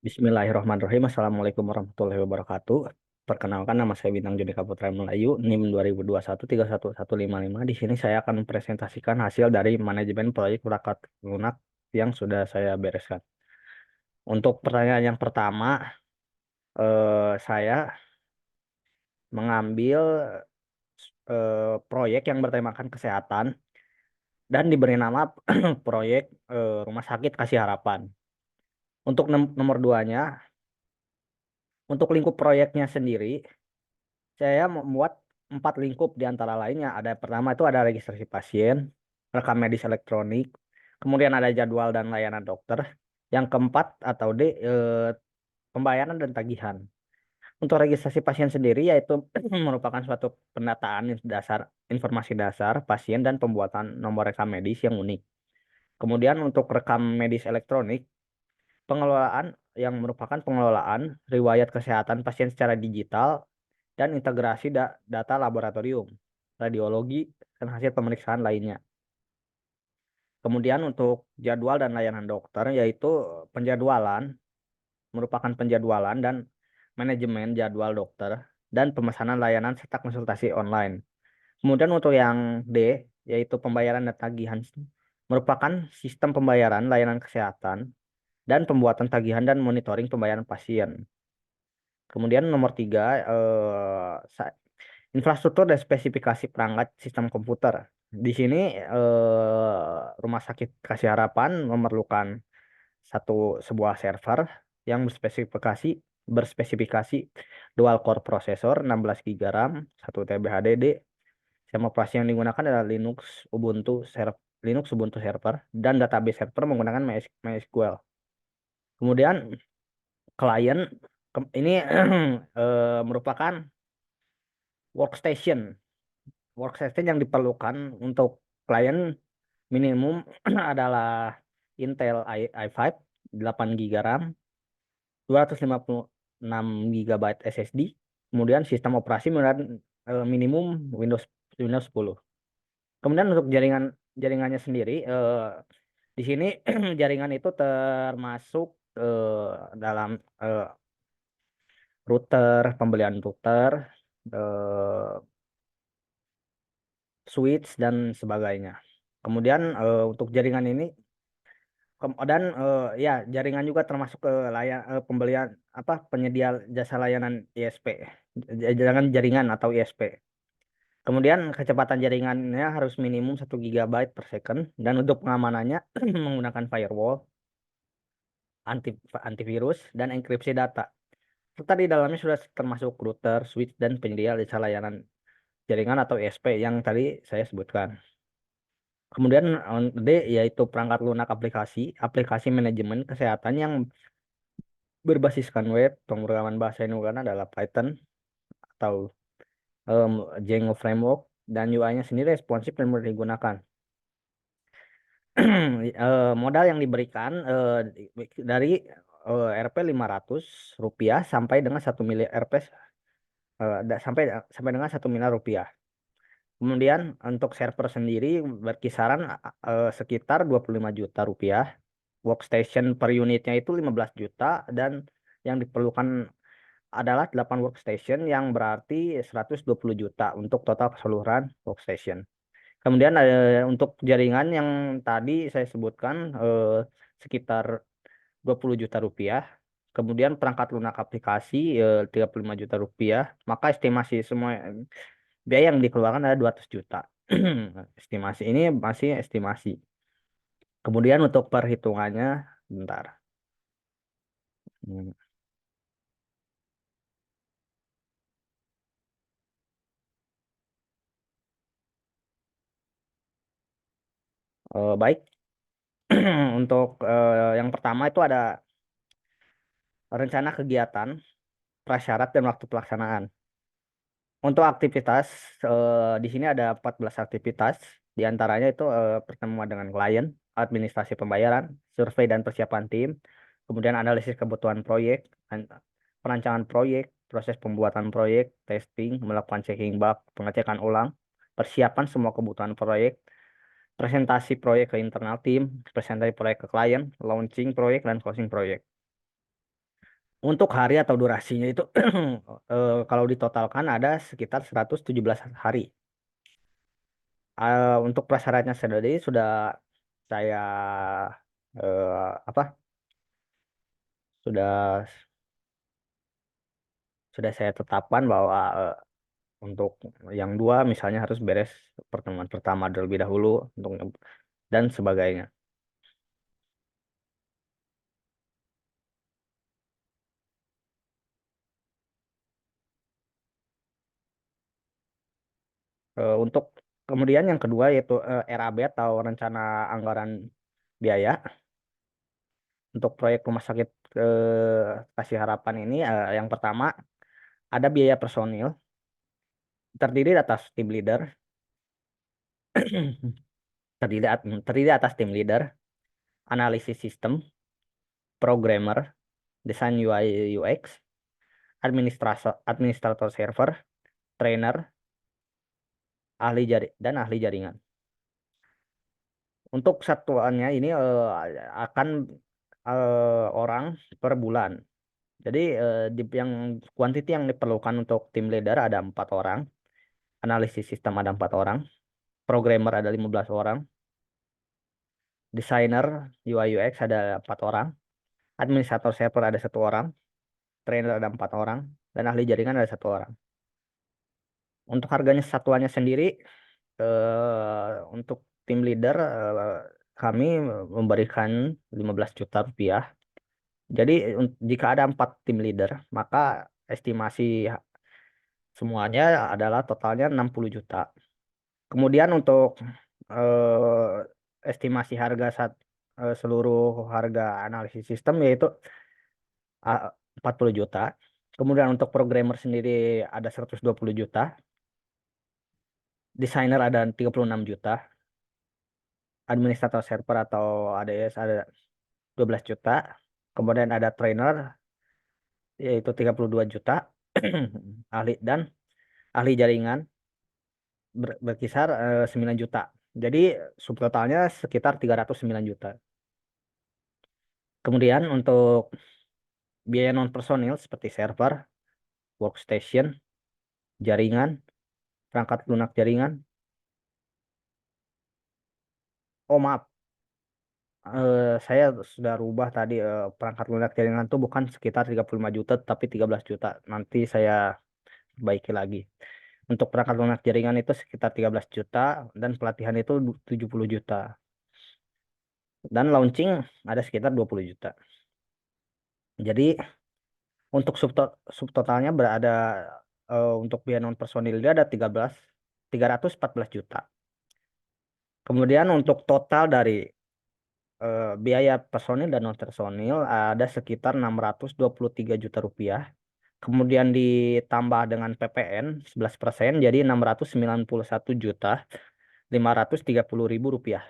Bismillahirrahmanirrahim. Assalamualaikum warahmatullahi wabarakatuh. Perkenalkan, nama saya Bintang Judika Putra Melayu, NIM 2021 311155. Di sini saya akan mempresentasikan hasil dari manajemen proyek perangkat lunak yang sudah saya bereskan. Untuk pertanyaan yang pertama, saya mengambil proyek yang bertemakan kesehatan dan diberi nama proyek Rumah Sakit Kasih Harapan. Untuk nomor duanya, untuk lingkup proyeknya sendiri, saya membuat 4 lingkup di antara lainnya. Ada pertama itu ada registrasi pasien, rekam medis elektronik, kemudian ada jadwal dan layanan dokter. Yang keempat atau D, pembayaran dan tagihan. Untuk registrasi pasien sendiri yaitu merupakan suatu pendataan dasar informasi dasar pasien dan pembuatan nomor rekam medis yang unik. Kemudian untuk rekam medis elektronik, pengelolaan yang merupakan pengelolaan riwayat kesehatan pasien secara digital dan integrasi data laboratorium, radiologi, dan hasil pemeriksaan lainnya. Kemudian untuk jadwal dan layanan dokter, yaitu penjadwalan, merupakan penjadwalan dan manajemen jadwal dokter, dan pemesanan layanan serta konsultasi online. Kemudian untuk yang D, yaitu pembayaran dan tagihan, merupakan sistem pembayaran layanan kesehatan, dan pembuatan tagihan dan monitoring pembayaran pasien. Kemudian nomor 3, infrastruktur dan spesifikasi perangkat sistem komputer. Di sini Rumah Sakit Kasih Harapan memerlukan sebuah server yang berspesifikasi dual core processor 16 GB RAM, 1 TB HDD. Sistem operasi yang digunakan adalah Linux Ubuntu Server dan database server menggunakan MySQL. Kemudian klien ini merupakan workstation workstation yang diperlukan untuk klien minimum adalah Intel i5 8 GB RAM, 256 GB SSD, kemudian sistem operasi minimum Windows Windows 10. Kemudian untuk jaringannya sendiri, di sini jaringan itu termasuk dalam eh, pembelian router, eh, switch dan sebagainya. Kemudian untuk jaringan ini dan ya jaringan juga termasuk ke pembelian penyedia jasa layanan ISP, jaringan atau ISP. Kemudian kecepatan jaringannya harus minimum 1 GB per second dan untuk pengamanannya menggunakan firewall, anti antivirus dan enkripsi data. Serta di dalamnya sudah termasuk router, switch dan penyedia jasa layanan jaringan atau ISP yang tadi saya sebutkan. Kemudian D yaitu perangkat lunak aplikasi manajemen kesehatan yang berbasiskan web, pemrograman bahasa yang digunakan adalah Python atau Django Framework, dan UI-nya sendiri responsif dan mudah digunakan. Modal yang diberikan dari Rp 500 sampai dengan 1 miliar Rp sampai sampai dengan 1 miliar rupiah. Kemudian untuk server sendiri berkisaran sekitar 25 juta rupiah. Workstation per unitnya itu 15 juta dan yang diperlukan adalah 8 workstation yang berarti 120 juta untuk total keseluruhan workstation. Kemudian untuk jaringan yang tadi saya sebutkan sekitar 20 juta rupiah. Kemudian perangkat lunak aplikasi 35 juta rupiah. Maka estimasi semua biaya yang dikeluarkan adalah 200 juta. Estimasi ini masih estimasi. Kemudian untuk perhitungannya, bentar. Hmm. Baik, untuk yang pertama itu ada rencana kegiatan, prasyarat, dan waktu pelaksanaan. Untuk aktivitas, di sini ada 14 aktivitas. Di antaranya itu pertemuan dengan klien, administrasi pembayaran, survei dan persiapan tim, kemudian analisis kebutuhan proyek, perancangan proyek, proses pembuatan proyek, testing, melakukan checking bug, pengecekan ulang, persiapan semua kebutuhan proyek, presentasi proyek ke internal tim, presentasi proyek ke klien, launching proyek, dan closing proyek. Untuk hari atau durasinya itu kalau ditotalkan ada sekitar 117 hari. Untuk prasyaratnya sendiri sudah saya apa? Sudah saya tetapkan bahwa untuk yang dua misalnya harus beres pertemuan pertama terlebih dahulu untuk dan sebagainya. Untuk kemudian yang kedua yaitu RAB atau rencana anggaran biaya untuk proyek rumah sakit Kasih Harapan ini yang pertama ada biaya personil terdiri atas tim leader terdiri atas tim leader, analisis sistem, programmer, desain UI UX, administrator server, trainer, dan ahli jaringan. Untuk satuannya ini akan orang per bulan. Jadi yang quantity yang diperlukan untuk tim leader ada 4 orang, analisis sistem ada 4 orang, programmer ada 15 orang, desainer UI UX ada 4 orang, administrator server ada 1 orang, trainer ada 4 orang, dan ahli jaringan ada 1 orang. Untuk harganya satuannya sendiri, untuk tim leader kami memberikan 15 juta rupiah. Jadi jika ada 4 tim leader, maka estimasi semuanya adalah totalnya 60 juta. Kemudian untuk estimasi harga seluruh harga analisis sistem yaitu uh, 40 juta. Kemudian untuk programmer sendiri ada 120 juta. Desainer ada 36 juta. Administrator server atau ADS ada 12 juta. Kemudian ada trainer yaitu 32 juta. Ahli dan ahli jaringan berkisar 9 juta. Jadi subtotalnya sekitar 309 juta. Kemudian untuk biaya non personil seperti server, workstation, jaringan, perangkat lunak jaringan. Oh maaf, saya sudah rubah tadi perangkat lunak jaringan itu bukan sekitar 35 juta tapi 13 juta. Nanti saya baiki lagi. Untuk perangkat lunak jaringan itu sekitar 13 juta dan pelatihan itu 70 juta. Dan launching ada sekitar 20 juta. Jadi untuk subtotalnya berada untuk biaya non personil dia ada 314 juta. Kemudian untuk total dari biaya personil dan non personil ada sekitar 623 juta rupiah. Kemudian ditambah dengan PPN 11% jadi 691 juta 530 ribu rupiah.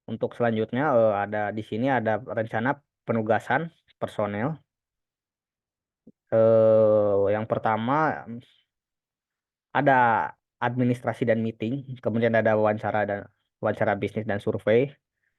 Untuk selanjutnya ada di sini ada rencana penugasan personel. Yang pertama ada administrasi dan meeting, kemudian ada wawancara bisnis dan survei,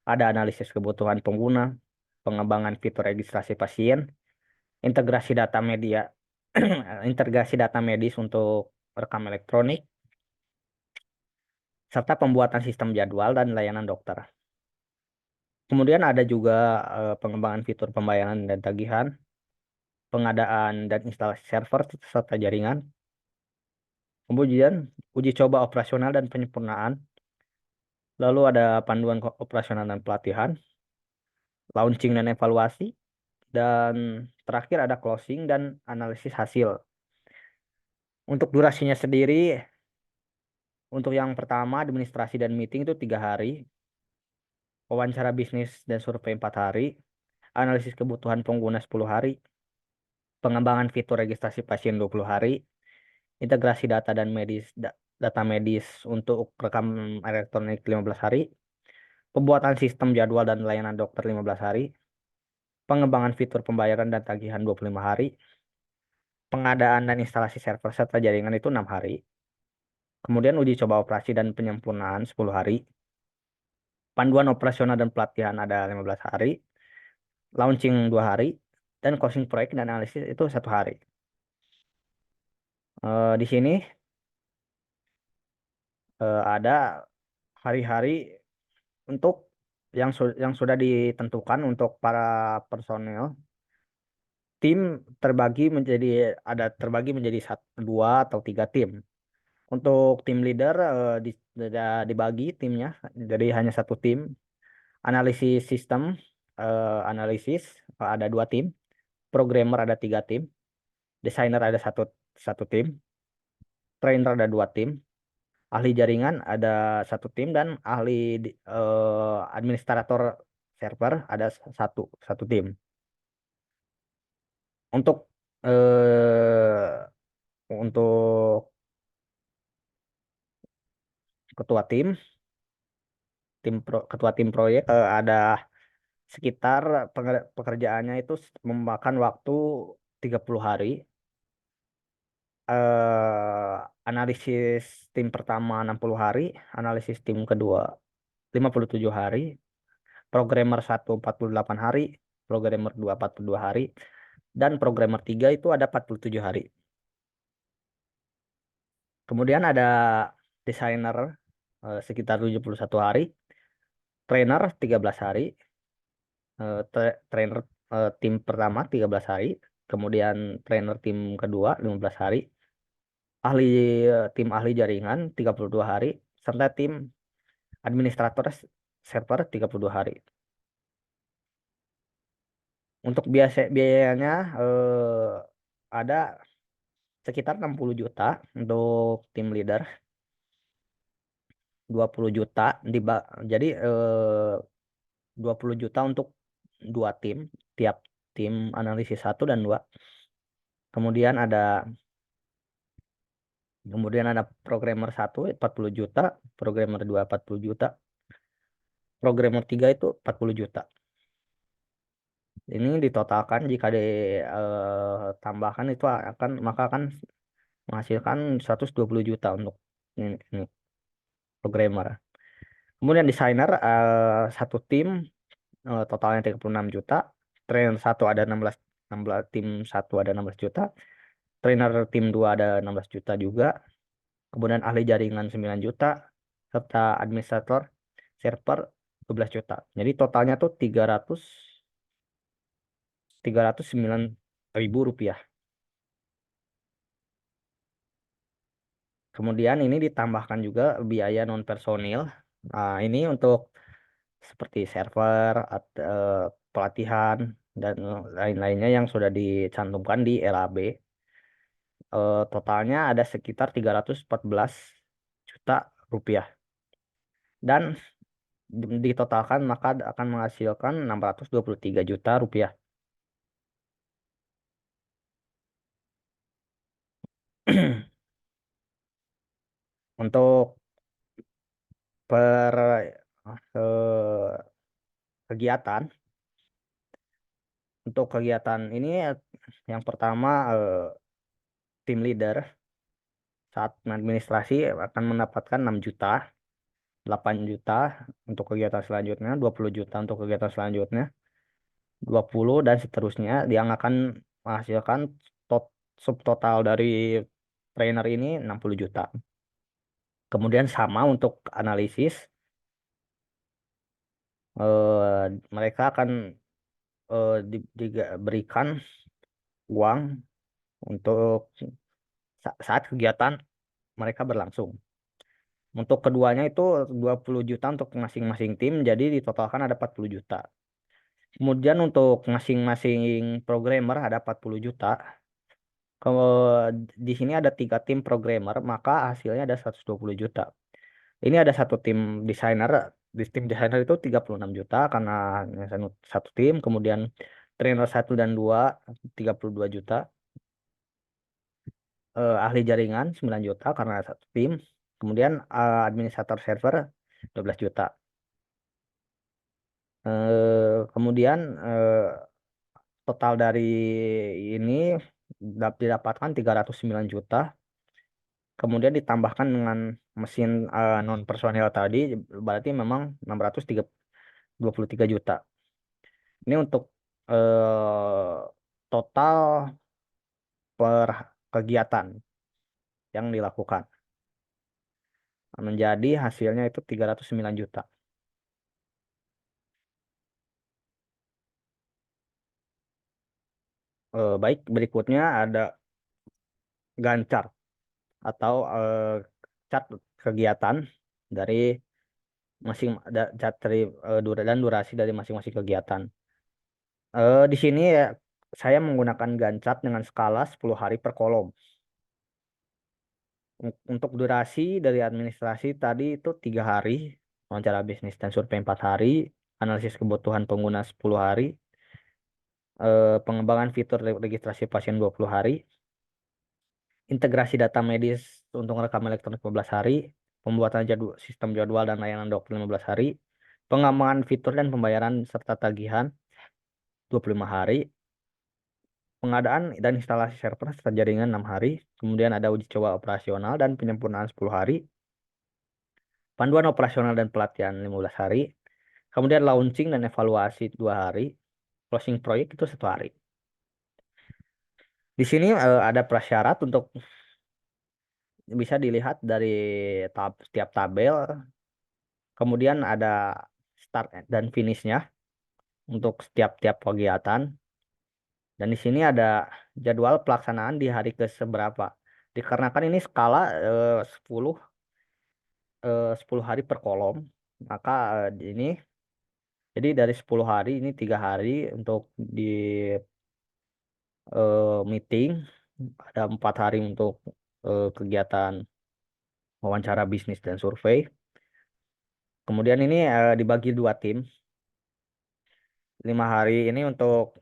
ada analisis kebutuhan pengguna, pengembangan fitur registrasi pasien, integrasi data media, integrasi data medis untuk rekam elektronik, serta pembuatan sistem jadwal dan layanan dokter. Kemudian ada juga pengembangan fitur pembayaran dan tagihan, pengadaan dan instalasi server serta jaringan, kemudian uji coba operasional dan penyempurnaan, lalu ada panduan operasional dan pelatihan, launching dan evaluasi, dan terakhir ada closing dan analisis hasil. Untuk durasinya sendiri, untuk yang pertama administrasi dan meeting itu 3 hari, wawancara bisnis dan survei 4 hari, analisis kebutuhan pengguna 10 hari, pengembangan fitur registrasi pasien 20 hari, integrasi data dan data medis untuk rekam elektronik 15 hari, pembuatan sistem jadwal dan layanan dokter 15 hari, pengembangan fitur pembayaran dan tagihan 25 hari, pengadaan dan instalasi server serta jaringan itu 6 hari, kemudian uji coba operasi dan penyempurnaan 10 hari, Panduan operasional dan pelatihan ada 15 hari, launching 2 hari, dan closing proyek dan analisis itu 1 hari. Di sini ada hari-hari untuk yang sudah ditentukan untuk para personel. Tim terbagi menjadi dua atau tiga tim. Untuk tim leader sudah dibagi timnya, jadi hanya satu tim. Analisis sistem, analisis ada 2 tim. Programmer ada 3 tim. Desainer ada satu tim. Trainer ada 2 tim. Ahli jaringan ada satu tim dan ahli administrator server ada satu tim. Untuk untuk ketua ketua tim proyek ada sekitar pekerjaannya itu memakan waktu 30 hari. Analisis tim pertama 60 hari, analisis tim kedua 57 hari, programmer 1 48 hari, programmer 2 42 hari, dan programmer 3 itu ada 47 hari. Kemudian ada desainer sekitar 71 hari, trainer 13 hari, trainer tim pertama 13 hari, kemudian trainer tim kedua 15 hari, ahli tim ahli jaringan 32 hari, serta tim administrator server 32 hari. Untuk biayanya ada sekitar 60 juta untuk tim leader, 20 juta jadi 20 juta untuk 2 tim, tiap tim analisis 1 dan 2. Kemudian ada programmer 1 40 juta, programmer 2 40 juta, programmer 3 itu 40 juta. Ini ditotalkan jika ditambahkan itu akan menghasilkan 120 juta untuk ini programmer. Kemudian desainer satu tim totalnya 36 juta. Trainer satu ada 16 tim satu ada 16 juta. Trainer tim 2 ada 16 juta juga. Kemudian ahli jaringan 9 juta serta administrator server 12 juta. Jadi totalnya tuh 309.000 rupiah. Kemudian ini ditambahkan juga biaya non personil. Nah, ini untuk seperti server, pelatihan, dan lain-lainnya yang sudah dicantumkan di LAB. Totalnya ada sekitar 314 juta rupiah. Dan ditotalkan maka akan menghasilkan 623 juta rupiah. Untuk per kegiatan, untuk kegiatan ini yang pertama tim leader saat administrasi akan mendapatkan 6 juta, 8 juta untuk kegiatan selanjutnya, 20 juta untuk kegiatan selanjutnya, 20 dan seterusnya yang akan menghasilkan subtotal dari trainer ini 60 juta. Kemudian sama untuk analisis, mereka akan diberikan uang untuk saat kegiatan mereka berlangsung. Untuk keduanya itu 20 juta untuk masing-masing tim, jadi ditotalkan ada 40 juta. Kemudian untuk masing-masing programmer ada 40 juta. Kalau di sini ada 3 tim programmer, maka hasilnya ada 120 juta. Ini ada satu tim desainer. Di tim desainer itu 36 juta karena hanya satu tim. Kemudian trainer 1 dan 2 32 juta. Ahli jaringan 9 juta karena satu tim. Kemudian administrator server 12 juta. Kemudian total dari ini didapatkan 309 juta. kemudian ditambahkan dengan mesin non personel tadi, berarti memang 623 juta. Ini untuk total per kegiatan yang dilakukan. Menjadi hasilnya itu 309 juta. Baik, berikutnya ada Gantt atau chart kegiatan dari masing chart dari dan durasi dari masing-masing kegiatan. Di sini ya saya menggunakan Gantt chart dengan skala 10 hari per kolom. Untuk durasi dari administrasi tadi itu 3 hari, wawancara bisnis dan survei 4 hari, analisis kebutuhan pengguna 10 hari, pengembangan fitur registrasi pasien 20 hari, integrasi data medis untuk rekam elektronik 15 hari, pembuatan sistem jadwal dan layanan dokter 15 hari, pengembangan fitur dan pembayaran serta tagihan 25 hari, pengadaan dan instalasi server serta jaringan 6 hari, kemudian ada uji coba operasional dan penyempurnaan 10 hari, panduan operasional dan pelatihan 15 hari, kemudian launching dan evaluasi 2 hari, closing proyek itu 1 hari. Di sini ada prasyarat untuk bisa dilihat dari setiap tabel. Kemudian ada start dan finishnya untuk setiap-tiap kegiatan. Dan di sini ada jadwal pelaksanaan di hari ke seberapa. Dikarenakan ini skala 10 10 hari per kolom, maka ini jadi dari 10 hari ini 3 hari untuk di meeting, ada 4 hari untuk kegiatan wawancara bisnis dan survei. Kemudian ini dibagi 2 tim. 5 hari ini untuk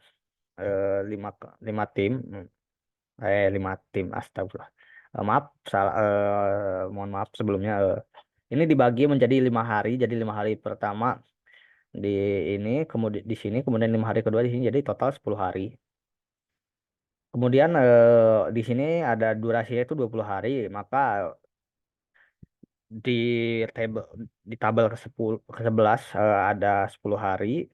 lima lima tim, 5 tim, astagfirullah. Maaf, salah, mohon maaf sebelumnya. Ini dibagi menjadi 5 hari, jadi 5 hari pertama di ini, kemudian di sini, kemudian 5 hari kedua di sini, jadi total 10 hari. Kemudian di sini ada durasinya itu 20 hari, maka di tabel di tabel ke-11 ada 10 hari,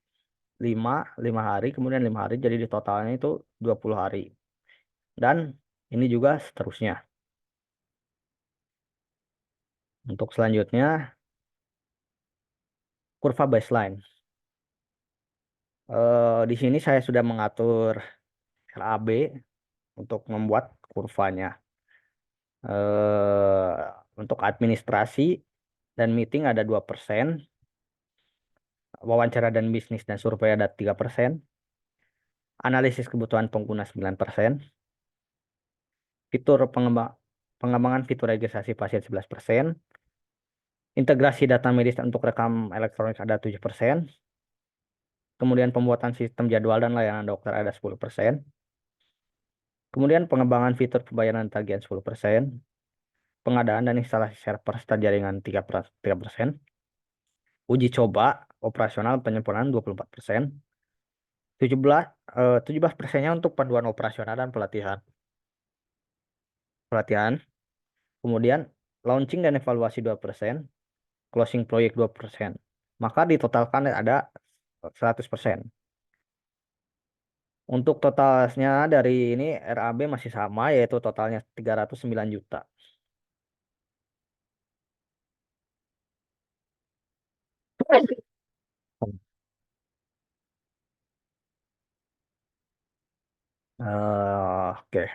5 5 hari, kemudian 5 hari, jadi di totalnya itu 20 hari. Dan ini juga seterusnya. Untuk selanjutnya, kurva baseline. Di sini saya sudah mengatur RAB untuk membuat kurvanya. Untuk administrasi dan meeting ada 2%, wawancara dan bisnis dan survei ada 3%, analisis kebutuhan pengguna 9%, fitur pengembangan fitur registrasi pasien 11%, integrasi data medis untuk rekam elektronik ada 7%, kemudian pembuatan sistem jadwal dan layanan dokter ada 10%, kemudian pengembangan fitur pembayaran tagihan 10%, pengadaan dan instalasi server serta jaringan 3%, uji coba operasional penyempurnaan 24%, 17% untuk panduan operasional dan pelatihan. Pelatihan, kemudian launching dan evaluasi 2%, closing proyek 2%. Maka ditotalkan ada 100%. Untuk totalnya dari ini RAB masih sama, yaitu totalnya 309 juta. Oke.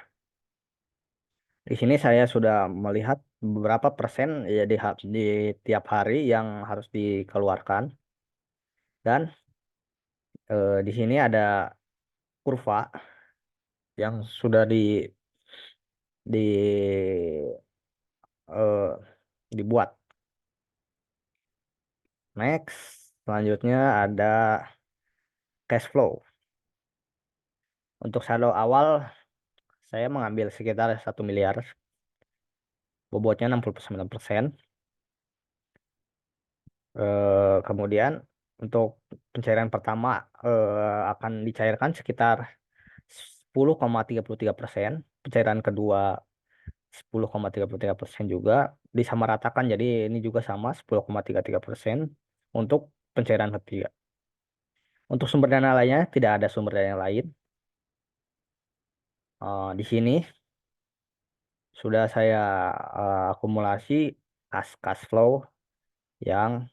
Di sini saya sudah melihat beberapa persen ya di tiap hari yang harus dikeluarkan, dan di sini ada kurva yang sudah di eh, dibuat. Next, selanjutnya ada cash flow. Untuk saldo awal saya mengambil sekitar 1 miliar, bobotnya 69%. Kemudian untuk pencairan pertama akan dicairkan sekitar 10,33%, pencairan kedua 10,33% juga disamaratakan. Jadi ini juga sama 10,33% untuk pencairan ketiga. Untuk sumber dana lainnya tidak ada sumber dana lain. Di sini sudah saya akumulasi cash flow yang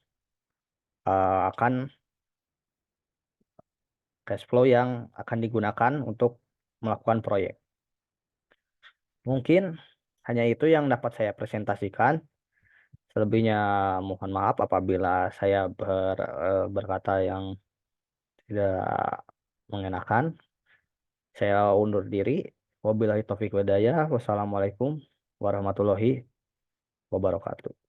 akan digunakan untuk melakukan proyek. Mungkin hanya itu yang dapat saya presentasikan. Selebihnya mohon maaf apabila saya berkata yang tidak mengenakan. Saya undur diri. Wabillahi taufiq walhidayah. Wassalamualaikum warahmatullahi wabarakatuh.